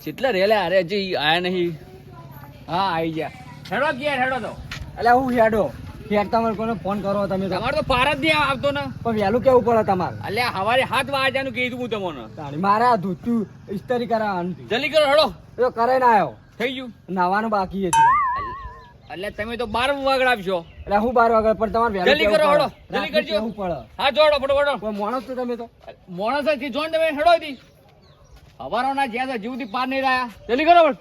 કેટલા રેલા અરે હજી આયા નહીં. હા આવી ગયા. હેડો ગયા હેડો તો. એટલે હું હેડો હેડતા મને કોને ફોન કરો તમે તો તમારે તો પાર જ નહીં આવતો ને. પણ વહેલું કેવું પડે તમારે અલ્યા સવારે 7 વાગ્યાનું કીધું હું તમને. તાણી મારે આ ધૂતું ઇસ્ત્રી કરાવવાનું જલ્દી કરો હેડો. તો કરે ના આવ્યો થઈ ગયું. નાવાનું બાકી છે એટલે તમે તો 12 વાગે આવશો. એટલે હું 12 વાગે પણ તમારે વહેલું જલ્દી કરો હેડો. જલ્દી કરજો. કેવું પડે હા જોડો ફટોફટ. કોઈ માણસ તો તમે તો મોણસ થી જોન તમે હેડો દી. હવારો ના જ્યાં તો જીવથી પાર નહીં રહ્યા. જલ્દી કરો બસ.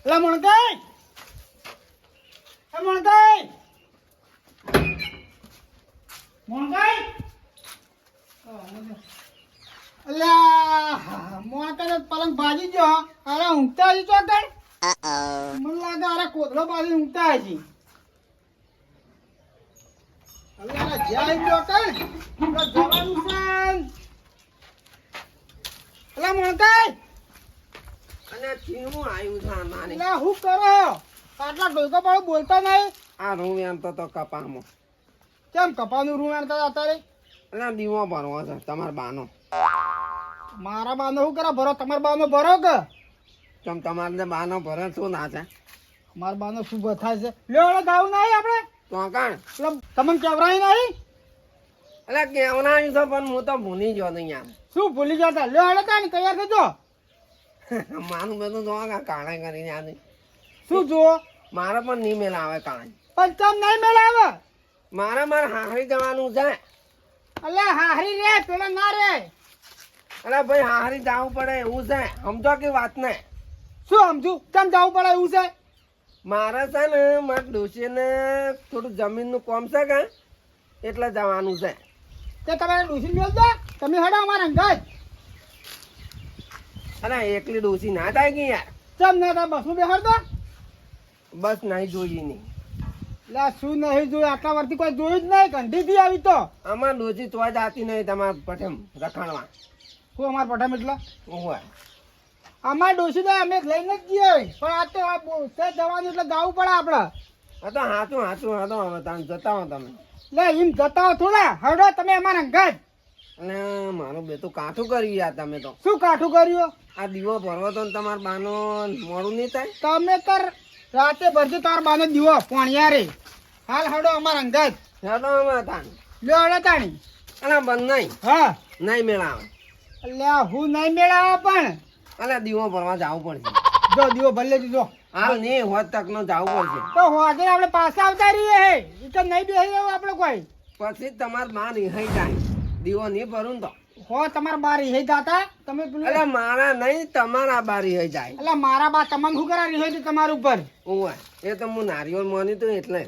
એટલે મણકાઈ મણકાઈ મણકાઈ અલ્યા મોણકાઈ પલંગ ભાજી જો અરે ઊંઘતા હજી ચોકડ મને લાગે અરે કોથળો બાજી ઊંઘતા હજી અલ્યા જાય ચોકડ જવાનું છે અલ્યા મણકાઈ અને ચીણું આવ્યું છે આનાને. એટલે હું કરો આટલા ડોકો પાડો બોલતા નહીં આ રૂમ એમ તો કપામાં કેમ કપાનું રૂમ એનતા અત્યારે એટલે દીવો ભરવો છે તમારા બાનો. મારા બાનો શું કરે ભરો તમારા બાનો ભરો કે કેમ તમારે બાનો ભરે શું ના છે મારા બાનો શું થાય છે લ્યો ગાવું નહીં આપણે તો કાણ એટલે તમને કેવરાય નહીં એટલે કેવના આવ્યું છે પણ હું તો ભૂલી ગયો નહીં યાર. શું ભૂલી જતા લ્યો હળે કાંઈ તૈયાર થજો મારું બધું જો કાણે કરીને આજે શું જુઓ મારે પણ નહીં મેળ આવે કાણે. પણ તમ નહીં મેળાવે મારે હાહરી જવાનું છે. એટલે હારી રે પેલા ના રે એટલે ભાઈ હાહરી જવું પડે એવું છે સમજો કે વાત ને. શું સમજુ કેમ જવું પડે એવું છે મારે છે ને મારા ડોશીને થોડું જમીનનું કામ છે કે એટલે જવાનું છે. તે તમે ડૂસી મેળ દો તમે હડો અમારા અંગાજ અરે એકલી ડોશી ના થાય કે યાર. ચમ ના તા બસમાં બેહાડ દો બસ નહીં જોઈએ નહીં. એટલે શું નહીં જોયું આટલા વર્ષથી કોઈ જોયું જ નહીં કંઠીથી આવી તો અમાર ડોશી તોય જાતી નહીં તમારા પઠેમ રખાણવા. શું અમાર પઠામ એટલે ઓહો અમાર ડોસી તો અમે લઈને જ જઈએ પણ આ તો જવાનું એટલે ગાવું પડે આપડે આ તો હાચું હાચું હતો. હવે તમે જતા હો તમે. લે એમ જતા હો થોડા હડો તમે અમારા અંગાજ અને મારું બેટું કાઠું કર્યું યાર તમે તો. શું કાઠું કર્યું આ દીવો ભરવો તો ને તમારા બાનો મોડું નહીં થાય. તમે તાર રાતે ભરજો તાર બાનો દીવો પોણિયા રે હાલ હડો અમારા અંગાજ હેડો અમે હતા લે હડો તાણી અરે બંધ નહીં હા નહીં મેળાવે. લે હું નહીં મેળાવા પણ અલે દીવો ભરવા જવું પડશે. જો દીવો ભલે દીધો હાલ નહીં હોત તક નો જવું પડશે. તો હોજે આપણે પાછા આવતા રહીએ હે એ તો નહીં બેસી રહ્યો આપણે કોઈ પછી તમારે બા રિહાઈ જાય દીવો નહીં ભરું ને તો. હો તમારા બાર રહી જાતા તમે પેલું એટલે મારા નહીં તમારા બા રિહાઈ જાય. એટલે મારા બા તમને શું કરા રહી છે તમારા ઉપર ઓય એ તો હું નારિયેળ મોની તો એટલે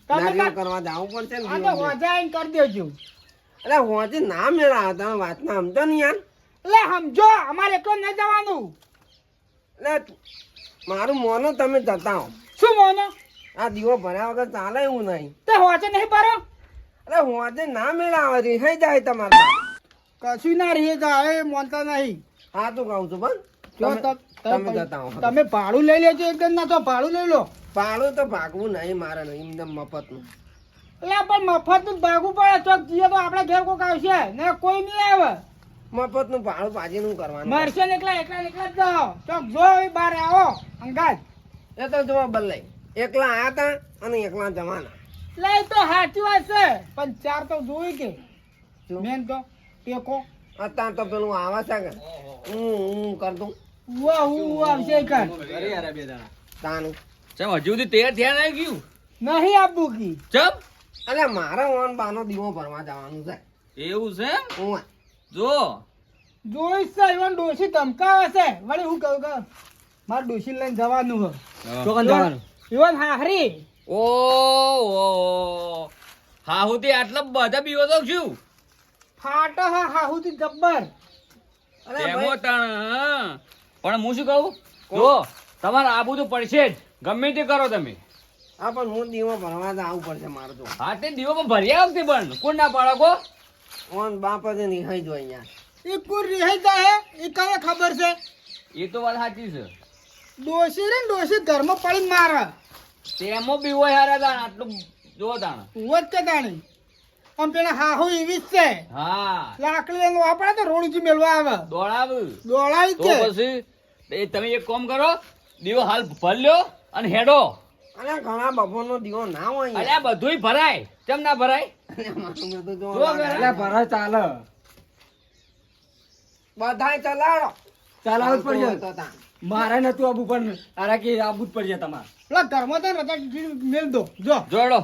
તમે નારિયેળ કરવા જવું પડશે ને આ તો દીવો. હોજે આવીને કરી દેજો એટલે હોજે ના મેળાવે તમે વાત ના સમજો ને યાર. એટલે સમજો અમારે એટલો નહીં જવાનું એટલે મારું મોનો તમે જતા હો. શું મોનો આ દીવો ભર્યા વગર ચાલે એવું નહીં. તે હોજે નહીં ભરો એટલે હોજે ના મેળાવે રિહાઈ જાય તમારા બા. કશું ના રહી જાય એ મોનતા નહીં હા તો કહું છું પણ જો તમે જતા હો. તમે ભાડું લઈ લેજો એકદમ ના તો ભાડું લઈ લો પાડું તો ભાગવું નહીં મારે નહીં એકદમ મફતનું. એટલે પણ મફત નું ભાગવું પડે ચોક જઈએ તો આપડે ઘેર કોક આવશે ને કોઈ નહીં આવે મફતનું ભાડું પાજીનું કરવાનું. મરશે ને એકલા એકલા એકલા જ જાઓ ચોક જો બહાર આવો અંગાજ એ તો જોવા બદલાય. એકલા આયા તા અને એકલા જવાના. એટલે એ તો સાચી વાત છે પણ ચાર તો જોઈ કે શું? મેન તો ટેકો અત્યારે તો પેલું આવા છે કે હું કર દઉં ઉવા હું આવશે કર તાનું. ચમ હજુ સુધી તૈયાર થયા નહીં ગયું. નહીં આપવું કી ચમ અરે મારે ઓન બાનો દીવો ભરવા જવાનું છે. એવું છે એમ? ઓય જો જોઈશ છે ઈવન ડોશી ધમકાવે છે વળી હું કહું કે મારે ડોશી લઈને જવાનું હો ચોકન જવાનું ઈવન હાહરી ઓ હા હું તે આટલા બધા બીવો તો છું. ફાટો હા હાહુથી જબ્બર અરે એમો ભાઈ, તાણ, હા. પણ હું શું કહું જો તમારે આબુ તો પડશે જ ગમે તે કરો તમે. હા પણ હું દીવો ભરવા જવું પડશે મારે તો. હા તે દીવો ભરી આવતી પણ કોણ ના પાડો ઓન બાપ જ નિહાઈ જો અહીંયા. એ કુર રહી જાય એ કને ખબર છે એ તો વાત સાચી છે. ડોશી રે ડોશી ઘરમાં પડી મારે તેમાં બી હોય હારા તાણ આટલું જો તાણ વચ્ચે તાણી આમ પેલા હાહુ એવી જ છે હા લાકડી લઈને વાપરે તો રોડ ઉપર મેલવા આવે દોડાવ દોડાવી તો છે પછી એ તમે એક કામ કરો દીવો હાલ ભર્યો અને હેડો અને ઘણા બપોરનો દીવો ના હોય અલ્યા બધુંય ભરાય કેમ ના ભરાય મારું તો જો જો લાગે. ભરાય ચાલે બધાય ચલાડો ચલાવવું જ પડશે તો તાં. મારે નતું આબુ પણ આરા કે આબુ જ પડશે તમારે પેલા ઘરમાં તો રજા મેલ દો જો જોડો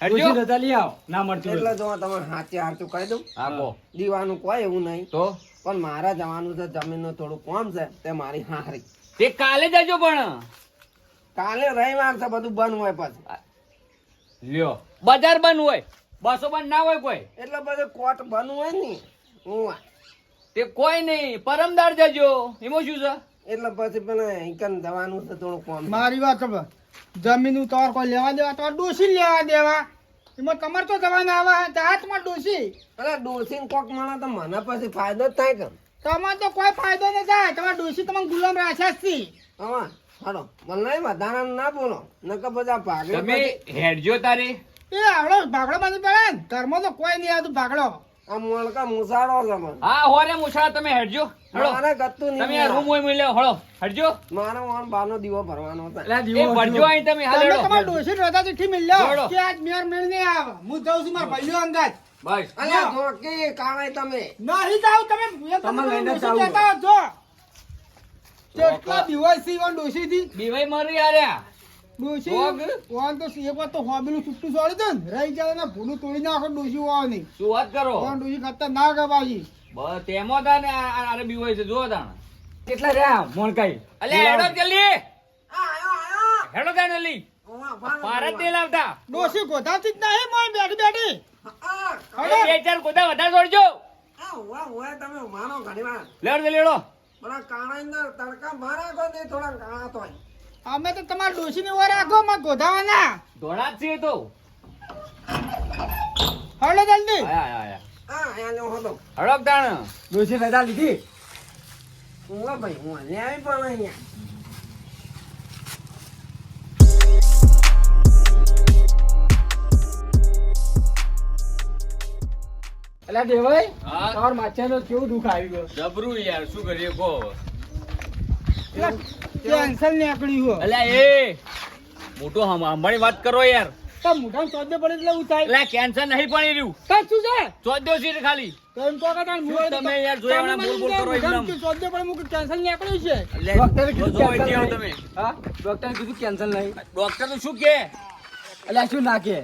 હેડજો ડોશી રજા લઈ આવો ના મળતી એટલે હોય જો તમે હાચે હાચું કહી દઉં આપો દીવાનું કોઈ એવું નહીં તો પણ મારે જવાનું છે જમીનનું થોડું કામ છે તે મારી હારી તે કાલે જજો પણ કાલે રવિવાર છે બધું બંધ હોય પછી લ્યો બજાર બંધ હોય બસો બંધ ના હોય કોઈ એટલે બધું કોટ બંધ હોય ને હું તે કોઈ નહીં પરમદાર જજો એમાં શું છે એટલે પછી પેલા ઈકન જવાનું છે થોડું કામ છે. મારી વાત સાંભળ. જમીન તમારે કોઈ લેવા દેવા તમારે ડોસી લેવા દેવા એમાં તમારે તો જવાના આવે તો હાથમાં ડોસી અરે ડોસીને કોક મળે તો મને પછી ફાયદો જ થાય કે તમારે તો કોઈ ફાયદો નહીં થાય તમારે ડોસી તમને ગુલામ રાખ્યા જ છે. હવે હાલો મને વધારા ના બોલો નકર બધા ભાગે તમે પછી હેડજો તારી એ આવડો ભાગડો બાંધી પડે ને ઘરમાં તો કોઈ નહીં આવતું ભાગડો આ મોલકા મુસાડો છે મને હા હોરે મુછા તમે હેડજો હેડો મારે ગતું તમે આ નહીં રૂમ હોય મળ્યો હળો હેડજો મારે ઓન બારનો દીવો ભરવાનો હતો એટલે આ એ દીવો ભરજો અહીં તમે હાલ તમે હેડો તમારે ડોસી રજા ચિઠ્ઠી મિલ્યો જોડો. કે આજ મેર મેળ નહીં આવે હું જાઉં છું મારા ભાઈઓ અંદાજ બસ અલ્યા જો કે કાળાય તમે નહીં જાવ તમે તમે લઈને ડોસી જાઓ. કહેતા હો, જો કેટલા દિવસ થી ઈવન ડોસી થી બીવાઈ મરી આર્યા ડોસી જોગ. વાન તો એક વાર તો હોબેલું છૂટું છોડી દે ને રહી જાય ને ભૂલું તોડી નાખો ડોસી વાવ નહીં શું વાત કરો વાન ડોસી કરતા ના ગવાજી બસ તેમાં તા ને આરે બીવાઈ છે જો તાણ કેટલા રહ્યા મોણકાઈ અલ્યા હેડો જલ્દી આયો આયો હેડો તાણ જલ્દી ભારત તેલ આવતા ડોસી ગોધાવતી જ નહીં મોય બેઠી બેઠી આ બે ચાર ગોદા વધારે છોડજો આ તમે માનો ઘણીવાર લેડો લેડો બરા કાળાના તડકા મારા કો ને થોડા કાળા તોય અમે તો તમારા ડોસી ની વાર રાખો માં ગોધાવાના ધોળા જ છે એ તો હળો જલ્દી આયા આયા આ લો હતો હેડો તાણ ડોશી રજા લીધી હું ભાઈ હું લે આવી પણ અહીંયા એટલે દેવાય હા? તમાર માછાનો કેવું દુઃખ આવી ગયો જબરું યાર શું કરીએ કો કેન્સલ નીકળ્યું હો અલ્યા એ મોટો હંભાળી વાત કરો યાર તો મોઢા ચોદે પડે એટલે એવું થાય એટલે કેન્સર નહીં પણ રહ્યું કઈ શું છે ચોદ્યો છે ખાલી તો એમ કહો કે તાર મોઢા તમે યાર જોયા વગર બોલ બોલ કરો એકદમ. ચોદે પડે મુક કેન્સલ નીકળ્યું છે એટલે ડોક્ટરે જો કીધું જોઈ cancel જાઓ નહીં. તમે હા ડોક્ટરે કીધું કેન્સલ નહીં ડોક્ટર તો શું કે એટલે શું નાખે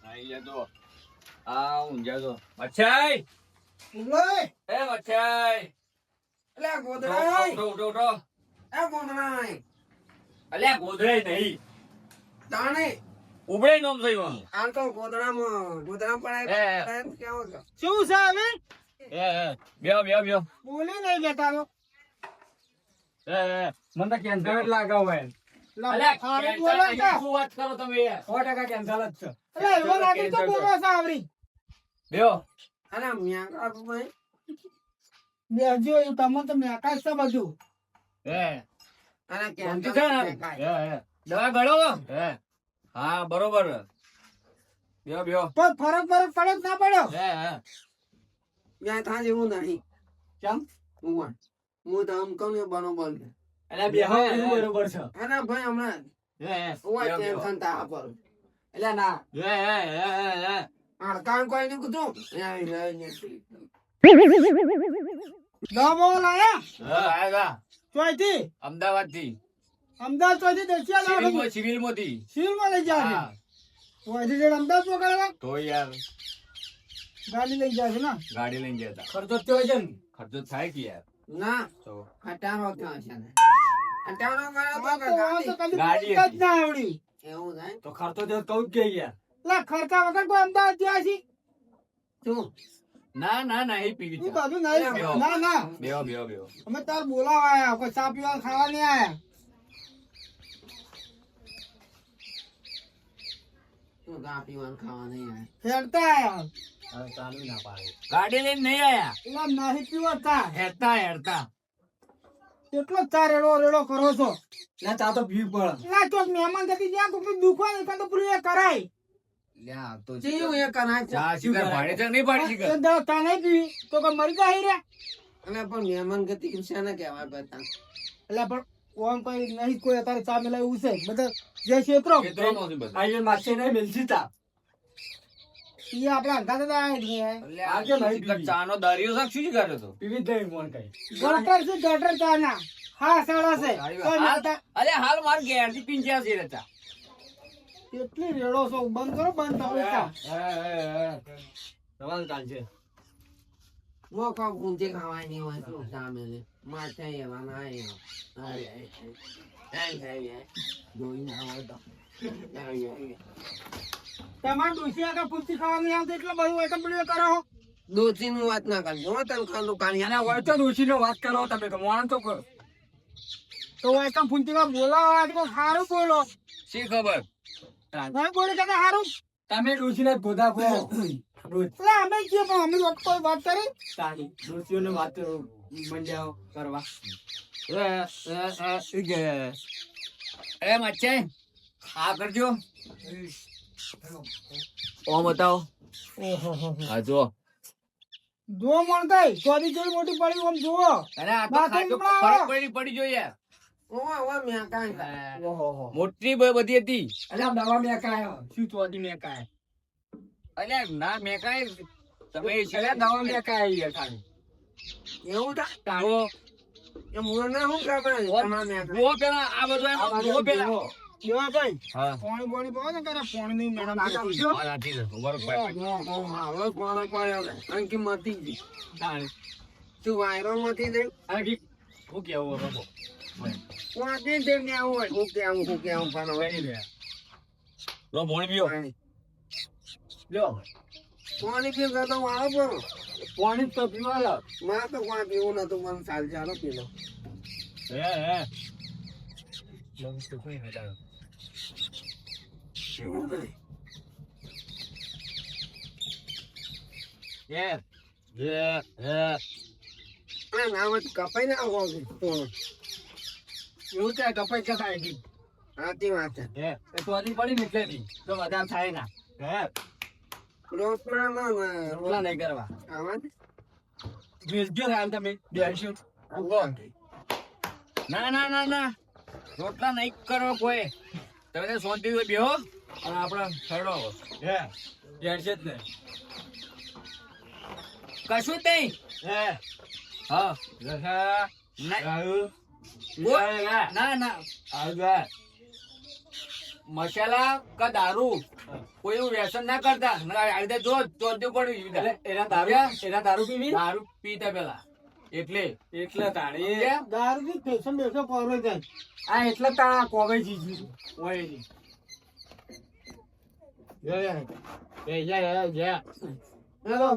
આઈ તો આ ઊંઝા તો મચ્છાઈ ઓય એ મચ્છાઈ એટલે ઉઠો, ગોદરાય ઉઠો, ઉઠો, ઉઠો. એ ગોદરાય અલ્યા ગોધરાય નહીં તાણે ઉભળે નોમ થયું આ તો ગોદરામાં ગોદરા પણ એ. કેવો છે શું છે હવે બેહો બેહો બેહો બોલી નહીં લેતા તો મને તો કેન્સર જ લાગે હોય અલ્યા હારે કેન્સર બોલો નહીં, કા શું વાત કરો તમે યાર 100% કેન્સર જ છે અરે એવો લાગે તો બોલો છે આવરી બેહો અરે મ્યા ભાઈ બેજો એ તમને તો મેકાશ છે બધું અને શાંતિ છે ને? દવા ગળો હા બરોબર બેહો બેહો પણ ફરક પડે કે ના પડ્યો ત્યાં થા જેવું નહીં કેમ હું તો આમ કહું ને બરોબર છે એટલે બે હા બરોબર છે અરે ભાઈ હમણાં ઓય ટેન્શન તા પર એટલે ના કામ કોઈ નહીં કીધું દવા લાયા ચોઈથી અમદાવાદ થી અમદાવાદ ચોઈથી દેશિયા લાવો સિવિલ માંથી સિવિલમાં લઈ જાય ચોઈથી જઈને અમદાવાદ પકડવા તો યાર ગાડી લઈ જાય છે ને ગાડી લઈને ગયા હતા ખર્ચો થયો છે ને ખર્ચો થાય કે યાર ના તો હટારો ક્યાં છે ને હટારો કર્યો તો આ કે તો આ તો ગાડી કદી ગાડી બોલતા જ ના આવડી એવું થાય તો ખર્ચો થયો તો કહું જ કે યાર લા ખર્ચા વગર કોઈ અમદાવાદ જ્યાં છે શું ના ના ના એ પીવી એ છે બધું નહીં બેહો. ના ના બેહો બેહો બેહો અમે તાર બોલાવા આયા કોઈ ચા પીવા ખાવા નહીં આયા શું ચા પીવાનું ખાવા નહીં આવે હેડતા આયા હવે ચાલુ ના પાડે ગાડી લઈને નહીં આયા એલા નહીં પીવા ચા હેરતા હેરતા એટલો જ ચા રેડો રેડો કરો છો લે ચા તો પીવી પડે. ના ચોક મહેમાન જતી જ્યાં કોઈ દુખો ને ત્યાં તો પેલું એ કરાય લ્યા, આ તો ચેવું એ કરાય છે? ચા શીખર ભાડે છે નહીં ભાડે શીખર? એ દવા ચા નહીં પીવી તો કોઈ મરી જાય રે અને પણ મહેમાન ગતિ શાને કહેવાય બધા? એટલે પણ ઓમ કોઈ નહીં કોઈ અત્યારે ચા મેલા એવું છે બધા જે ક્ષેત્રો ખેતરોમાંથી બધા. આઈએ માસે નહીં મિલજી ચા. એ આપડા અંધા થતા આવે છે લ્યા, આજે નહીં શીખર પીવી. ચાનો દરિયો શાક શું શીખાડ્યો તો? પીવી જ નહીં મોન કઈ. ગટર છે ગટર ચા ના હા સાડા છે કોઈ હાલ- માતા અરે હાલ માર ઘેરથી પીંચ્યા છે રે ચા. કેટલી રેડો છો બંધ કરો બંધ તમે ચા તમારું ચાલશે. મોકો ગુંજી ખાવાની હોય તો સામે લે. માથે એવા ના એવા. અરે, જોઈને આવો તો. તમારે ડોસી આગળ પૂછી ખાવાની આવતી એટલે બધું હોય તો પેલું એ કરો દોશીનું વાત ના કરજો હો, તને ખાલું કાઢી અને હોય તો ડોશીનો વાત કરો તમે તો મોણ તો કરો. તો હોય તો પૂંચીમાં બોલાવો આજ કોઈ સારું બોલો શી ખબર? નહીં બોલે કે સારું તમે ડોશીને જ ગોદા કહો. રોજ એટલે અમે છીએ પણ અમે લોકો કોઈ વાત કરી તારી ડોશીઓને વાત મંડ્યા કરવા. એ મચ્છે આ કરજો. ઓમ બતાવો. હા જો. જો મળતા ચોરી ચોરી મોટી પડી આમ જુઓ અરે આ તો બાકી ખાજો હમણાં ફરક પડી જો યાર. ઓવા મેં કાંઈ ઓહો. મોટી બધી હતી. અલ્યા દવા મેં કાંઈ શું ચોથી મેં કાંઈ. અલ્યા ના મેં કાંઈ તમે અલ્યા દવા મેં કાંઈ યાર ખાલી. એવું થાય જુઓ એ મને શું ખબર તમારે જુઓ પેલા આ બધું એમ જુઓ પેલા. કેવા ભાઈ હા પાણી પાણી પાવો ને કરે પાણી ની મેડમ આ નાથી દે. ઉભા રહો, ભાઈ. અંકી મતી ગઈ તાણી. તું વાયરો મતી દે આ કી હું કેવું હવે બોલ. વાંચી દે ને આવું હોય હું કેવું પણ હવે લઈ લે. લો ભોણી પીઓ. લ્યો. પાણી પીવું તો વાળો પણ પાણી તો પીવા લો. મારે તો કોઈ પીવું નતું પણ ચાલ ચાલો પીલો હે. લંગ તો કોઈ હટાયો. યે. નાવત કપાઈ ના આવો એવું છે કપાઈ કે થાય કી. સાચી વાત છે હે. એ ચોથી પડી ને એટલેથી. તો વધારે થાય ના. હે. રોટલા રોટલા નહીં કરવા. આવા મિલજો ને આમ તમે બેસજો. ના ના ના ના રોટલા નહીં કરો કોઈ. તમે ત્યાં શાંતિ હોય બેહો અને આપણે ખરડો. હે. બેસશે જ ને. કશું જ નહીં. હે. હા. રસા. ના રાહુ. ના ના મસાલા કા દારૂ કોઈ એવું વ્યસન ના કરતા. આ રીતે જો ચોદ્યું પડ્યું એટલે એના દારૂ પીવી. દારૂ પીતા પેલા એટલે તાણી સમજ્યા? દારૂ થી ફેશન બેસો કરો જાય આ એટલે તાણા કોવે જીજી હોય ની.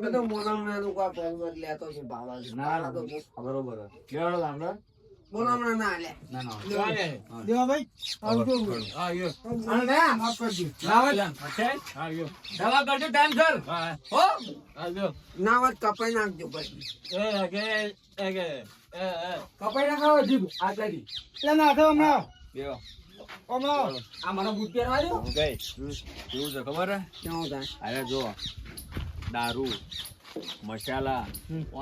બધું મોનામણાનું કોઈ પહેરવેશ લેતો છે ભાવા છે. ના તો બરોબર લેવડો લાંબડો. મોનામણા ના લે ના ના દેવા ભાઈ આવજો અને ના માફ કરજો દવા કરજો ટાઈમ સર. હો નાવત કપાઈ નાખજો પછી કપાઈ ના ખાવા જીભ આટલાથી. એટલે ના થયો હમણાં બેહો. હમણાં આ મને બૂટ પહેરવા દો. હું કઈ કેવું છે ખબર હે? કેવું થાય અરે જો દારૂ મસાલા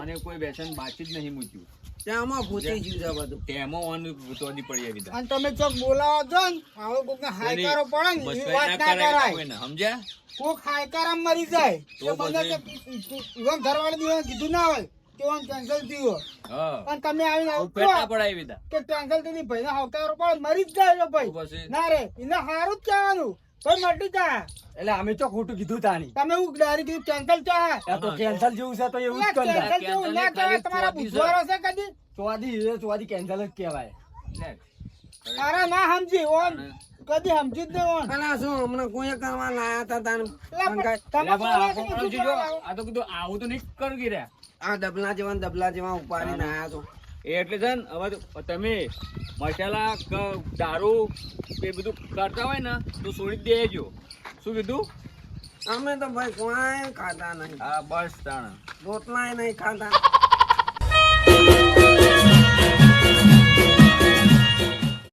અને કોઈ વ્યસન બાકી જ નહીં મૂક્યું. તેમાં ભૂતી જીવ છે બધું તેમાં ઓન ચોદી પડી આવી તા. અને તમે ચોક બોલાવો છો ને હવે કોક ને હાયકારો પડે ને એવી વાત ના કરાય સમજ્યા? કોક હાયકારા મરી જાય તો તો બંને ઇવન ઘરવાળી દિવસ કીધું ના હોય કે ઓન કેન્સલ થયું હા અને તમે આવીને પેટા પડાવી તા. કે કેન્સલ થઈ ભાઈ ને હાયકારો પડે મરી જ જાય તો ભાઈ પછી ના રે એને સારું જ કહેવાનું ભાઈ મટી જાય એટલે અમે તો ખોટું કીધું તાની. તમે હું ડાયરેક્ટ કીધું કેન્સલ ચાહે આ તો કેન્સલ જેવું છે તો એવું જ એટલે કરતા. cancel જેવું ના કહેવાય તમારા બુધવારો છે કદી ચોથી કેન્સલ જ કહેવાય. લે. અરે ના સમજી ઓન કદી સમજી જ નહીં ઓન અલા શું હમણાં કોઈ કરવા લાયા હતા તાન એટલે એટલે તમે પણ બોલાવો આ તો પણ કીધું જો, ચાલો. આ તો કીધું આવું તો નહીં કરું કે રે. આ ડબલા જેવા ઉપાડીને આયા તો એટલે છે ને હવે તો તમે મસાલા દારૂ એ બધું કરતા હોય ને તો છોડી જ દેજો. શું કીધું? અમે તો ભાઈ કોઈ ખાતા નહીં હા બસ તાણ. રોટલા નહીં ખાતા